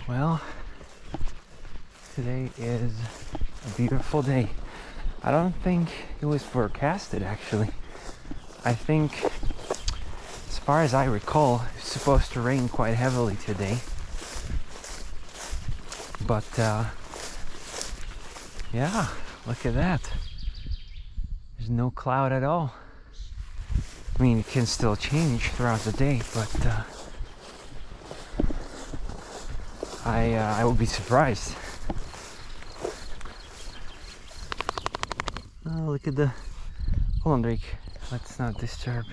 Well, today is a beautiful day. I don't think it was forecasted actually. I think, as far as I recall, it's supposed to rain quite heavily today. But yeah, look at that. There's no cloud at all. I mean, it can still change throughout the day, but I would be surprised. Oh, look at the... Hold on, Drake. Let's not disturb.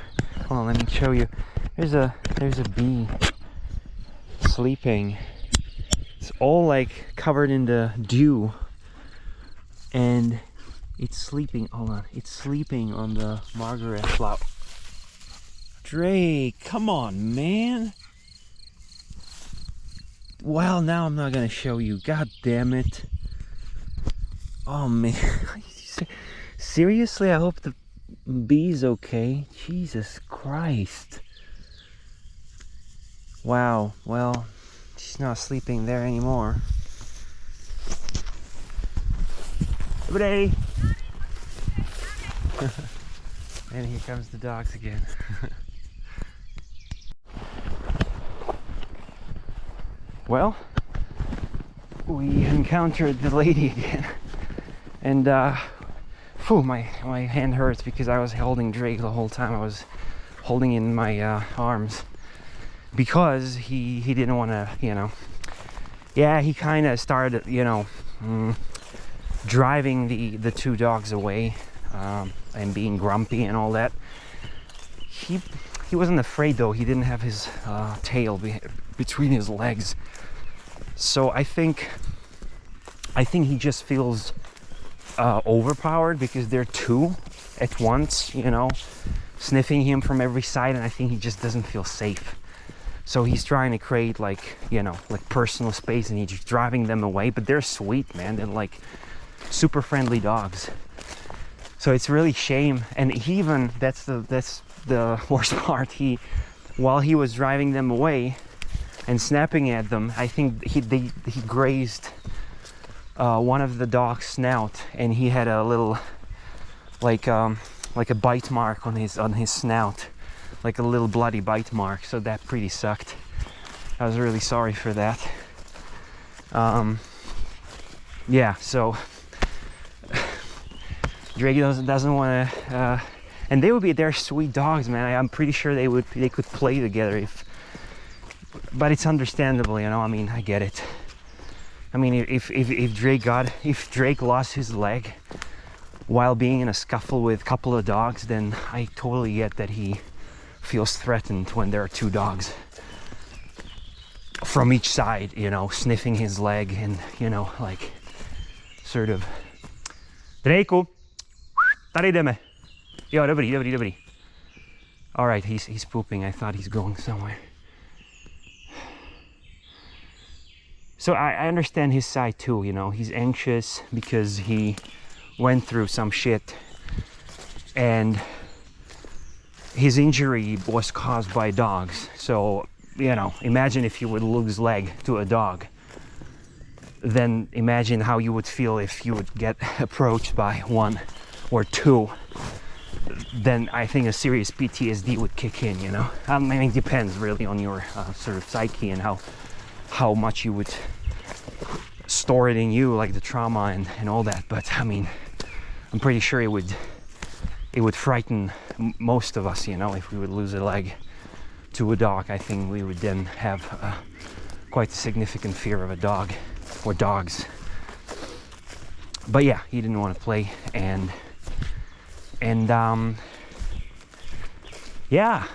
Hold on, let me show you. There's a bee sleeping. It's all like covered in the dew, and it's sleeping. Hold on, it's sleeping on the margaret flower. Drake, come on, man. Well, now I'm not gonna show you. God damn it. Oh man. Seriously, I hope the bee's okay. Jesus Christ. Wow, well, she's not sleeping there anymore. Everybody! And here comes the dogs again. Well, we encountered the lady again, and my hand hurts because I was holding Drake the whole time. I was holding in my arms because he didn't want to, yeah, he kind of started, driving the two dogs away, and being grumpy and all that. He wasn't afraid though. He didn't have his tail between his legs. So I think he just feels overpowered because they're two at once, sniffing him from every side, and I think he just doesn't feel safe. So he's trying to create like personal space, and he's just driving them away. But they're sweet, man. They're like super friendly dogs. So it's really shame. And he even, that's the worst part. While he was driving them away and snapping at them, I think he grazed one of the dog's snout, and he had a little like a bite mark on his snout, like a little bloody bite mark. So that pretty sucked. I was really sorry for that. Yeah, so Drake doesn't want to, and they're sweet dogs, man. I'm pretty sure they could play together but it's understandable, I mean, I get it. I mean, if Drake lost his leg while being in a scuffle with a couple of dogs, then I totally get that he feels threatened when there are two dogs from each side, sniffing his leg and, like sort of. Draco, tarideme. Yo, everybody. All right, he's pooping. I thought he's going somewhere. So I understand his side too, he's anxious because he went through some shit, and his injury was caused by dogs. So, imagine if you would lose leg to a dog. Then imagine how you would feel if you would get approached by one or two. Then I think a serious PTSD would kick in, I mean, it depends really on your sort of psyche and how much you would store it in you, like the trauma and all that. But I mean, I'm pretty sure it would frighten most of us, if we would lose a leg to a dog. I think we would then have quite a significant fear of a dog or dogs. But yeah, he didn't want to play, and yeah,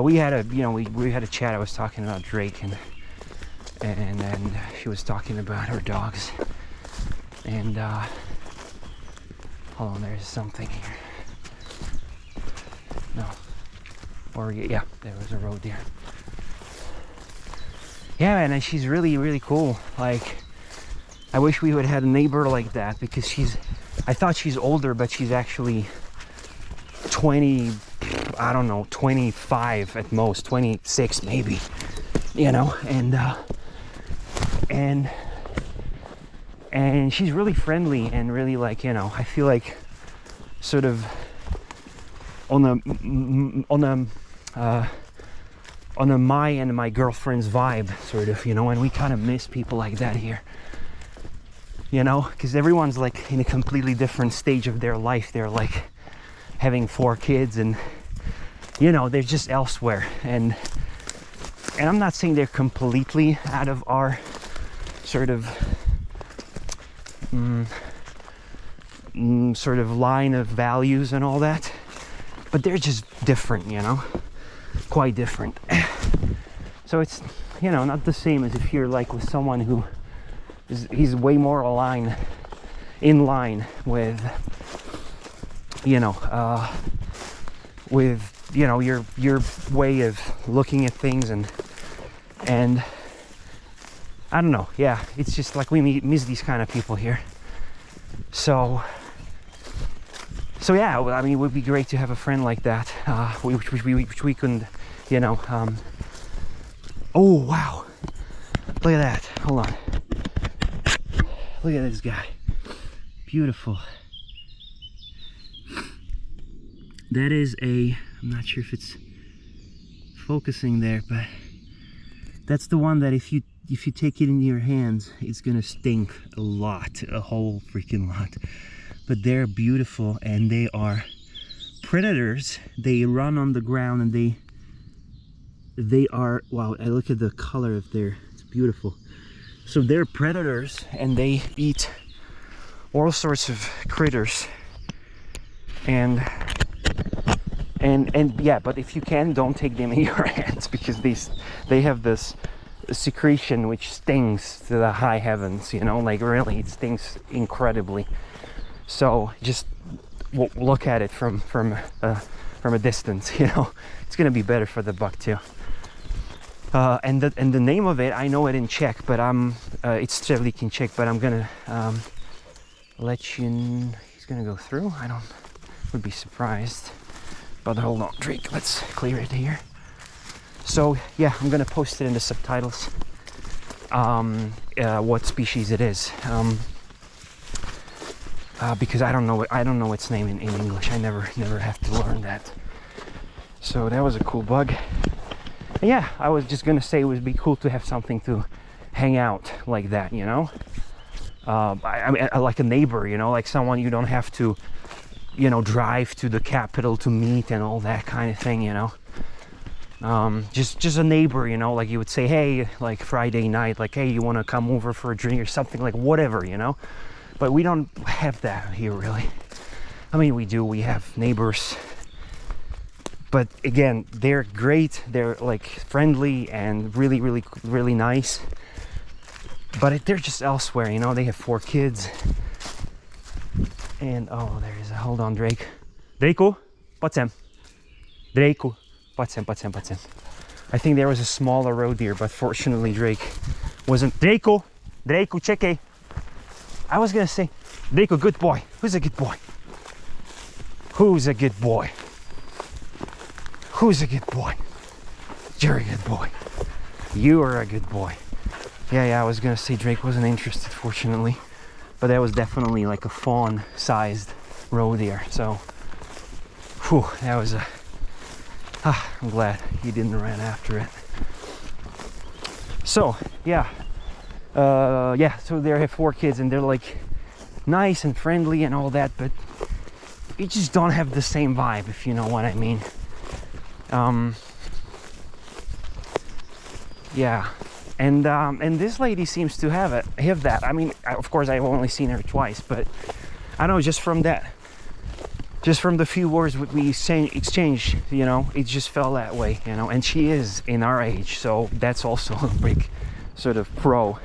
we had a chat. I was talking about Drake, and she was talking about her dogs, and hold on, there's something here. No, or yeah, there was a road there. Yeah, man, and she's really cool. Like, I wish we would have had a neighbor like that, because I thought she's older, but she's actually 20, I don't know, 25 at most, 26 maybe, and and she's really friendly and really, like, you know, I feel like sort of on a my and my girlfriend's vibe, sort of, you know, and we kind of miss people like that here, you know, because everyone's like in a completely different stage of their life. They're like having 4 kids and, you know, they're just elsewhere, and I'm not saying they're completely out of our sort of sort of line of values and all that, but they're just different, you know, quite different. So it's, you know, not the same as if you're like with someone who he's way more in line with, you know, with, you know, your way of looking at things, and I don't know, yeah, it's just like we miss these kind of people here. So yeah, I mean, it would be great to have a friend like that, which we couldn't, you know. Oh wow, look at that, hold on, look at this guy, beautiful. That is I'm not sure if it's focusing there, but that's the one that if you take it into your hands, it's gonna stink a lot, a whole freaking lot. But they're beautiful, and they are predators. They run on the ground, and they are, wow, I look at the color of it's beautiful. So they're predators, and they eat all sorts of critters, and yeah, but if you can, don't take them in your hands, because they have this secretion which stings to the high heavens, you know, like really, it stings incredibly. So just look at it from a distance, you know. It's gonna be better for the buck too. And the name of it, I know it in Czech, but it's Střevlík in Czech, but I'm gonna let you. He's gonna go through. Would be surprised. But hold on, Drake. Let's clear it here. So yeah, I'm gonna post it in the subtitles. What species it is. Because I don't know its name in English. I never have to learn that. So that was a cool bug. And yeah, I was just gonna say it would be cool to have something to hang out like that, you know. I mean, like a neighbor, you know, like someone you don't have to, you know, drive to the capital to meet and all that kind of thing, you know. Just a neighbor, you know, like you would say, hey, like Friday night, like, hey, you want to come over for a drink or something, like whatever, you know. But we don't have that here, really. I mean, we do. We have neighbors. But again, they're great. They're like friendly and really, really, really nice. But they're just elsewhere, you know. They have 4 kids. And, oh, there is a... Hold on, Drake. Drake'u, poď sem. Drake'u, poď sem. I think there was a smaller roe deer, but fortunately Drake wasn't... Drake'u, čekaj. I was gonna say, Drake'u, good boy. Who's a good boy? Who's a good boy? Who's a good boy? You're a good boy. You are a good boy. Yeah, I was gonna say Drake wasn't interested, fortunately. But that was definitely like a fawn-sized roe deer. So, whew, that was a... I'm glad he didn't run after it. So, yeah. So they have 4 kids, and they're like nice and friendly and all that, but you just don't have the same vibe, if you know what I mean. Yeah, and this lady seems to have that. I mean, of course, I've only seen her twice, but I know just from the few words we exchanged, you know, it just felt that way, you know. And she is in our age, so that's also a big sort of pro.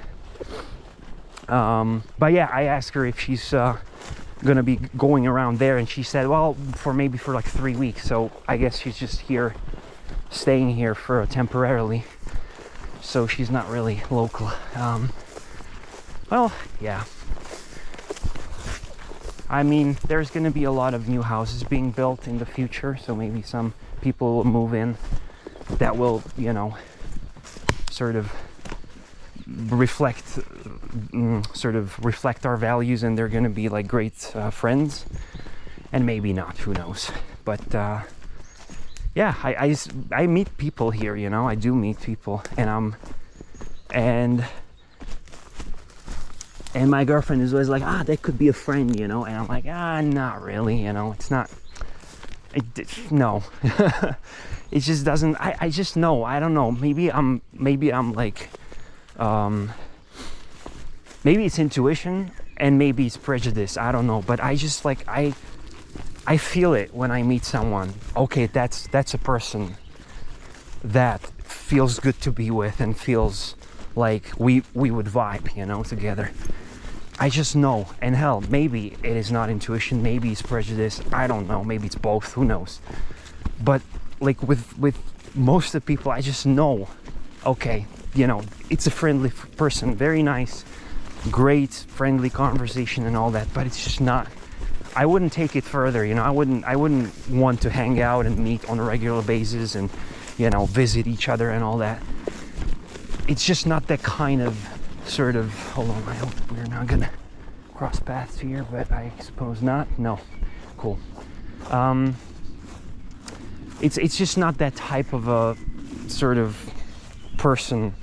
But yeah, I asked her if she's gonna be going around there, and she said, well, for like 3 weeks. So I guess she's just here, staying here for temporarily. So she's not really local. Well, yeah. I mean, there's gonna be a lot of new houses being built in the future, so maybe some people will move in that will, you know, sort of reflect sort of reflect our values, and they're gonna be like great friends, and maybe not, who knows. But yeah, I meet people here, you know. I do meet people, and and my girlfriend is always like, that could be a friend, you know. And I'm like, not really, you know. It's not. No. It just doesn't. I just know. I don't know. Maybe I'm like, maybe it's intuition and maybe it's prejudice. I don't know. But I just like I feel it when I meet someone. Okay, that's a person that feels good to be with and feels like we would vibe, you know, together. I just know. And hell, maybe it is not intuition, maybe it's prejudice, I don't know, maybe it's both, who knows. But like with most of the people, I just know, okay, you know, it's a friendly person, very nice, great friendly conversation and all that, but it's just not. I wouldn't take it further, you know. I wouldn't want to hang out and meet on a regular basis and, you know, visit each other and all that. It's just not that kind of sort of. Hold on, I hope we're not gonna cross paths here, but I suppose not. No, cool. It's just not that type of a sort of person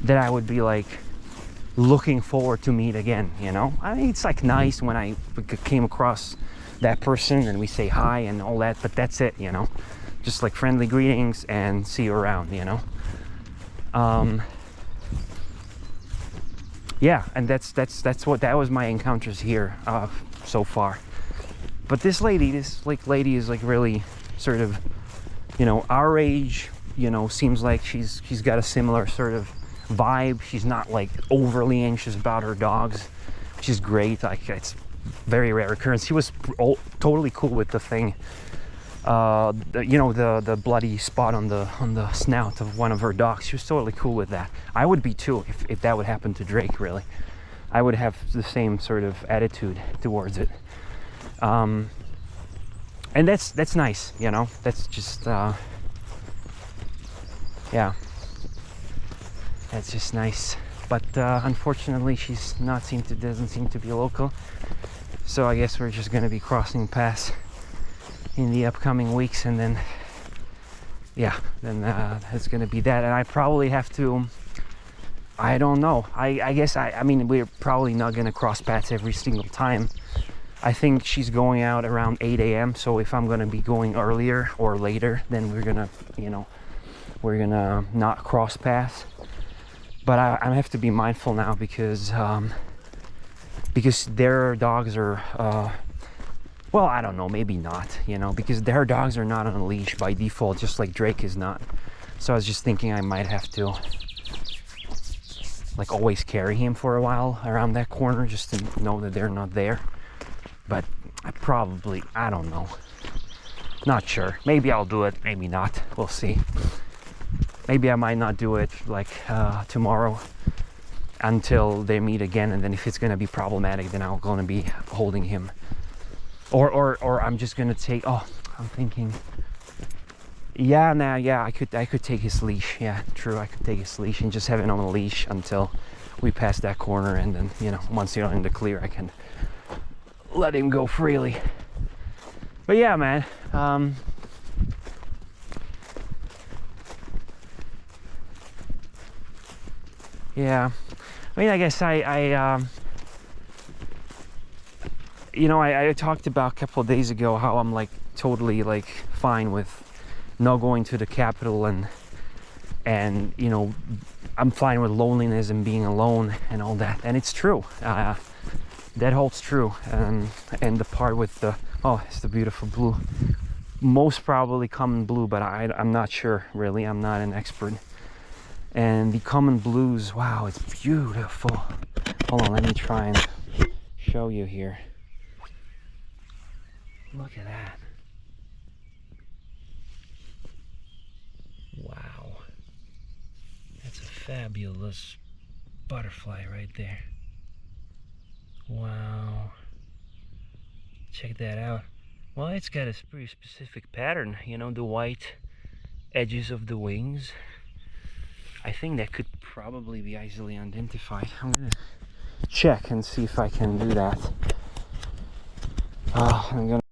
that I would be like looking forward to meet again, you know. I mean, it's like nice when I came across that person and we say hi and all that, but that's it, you know. Just like friendly greetings and see you around, you know. Yeah, and that was my encounters here so far. But this lady is like really sort of, you know, our age, you know, seems like she's got a similar sort of vibe. She's not like overly anxious about her dogs, which is great. Like, it's very rare occurrence. She was totally cool with the thing, you know, the bloody spot on the snout of one of her dogs. She was totally cool with that. I would be too if that would happen to Drake. Really, I would have the same sort of attitude towards it. And that's nice, you know. That's just yeah, that's just nice. But unfortunately, she's doesn't seem to be local. So I guess we're just gonna be crossing paths in the upcoming weeks, and then yeah, then it's gonna be that. And I probably have to, I don't know, I guess I mean, we're probably not gonna cross paths every single time. I think she's going out around 8 a.m. So if I'm gonna be going earlier or later, then we're gonna, you know, we're gonna not cross paths. But I have to be mindful now because their dogs are, well, I don't know, maybe not, you know, because their dogs are not on a leash by default, just like Drake is not. So I was just thinking I might have to like always carry him for a while around that corner just to know that they're not there. But I don't know, not sure. Maybe I'll do it, maybe not, we'll see. Maybe I might not do it like tomorrow until they meet again, and then if it's gonna be problematic, then I'm gonna be holding him, or I'm just gonna take. Oh, I'm thinking. Yeah, I could take his leash. Yeah, true. I could take his leash and just have it on a leash until we pass that corner, and then, you know, once you're in the clear, I can let him go freely. But yeah, man. Yeah, I mean, I guess you know, I talked about a couple of days ago how I'm like totally like fine with not going to the capital, and you know, I'm fine with loneliness and being alone and all that, and it's true. That holds true. And the part with the, oh, it's the beautiful blue, most probably common blue, but I'm not sure really. I'm not an expert. And the common blues, wow, it's beautiful. Hold on, let me try and show you here. Look at that. Wow. That's a fabulous butterfly right there. Wow. Check that out. Well, it's got a pretty specific pattern, you know, the white edges of the wings. I think that could probably be easily identified. I'm gonna check and see if I can do that. I'm gonna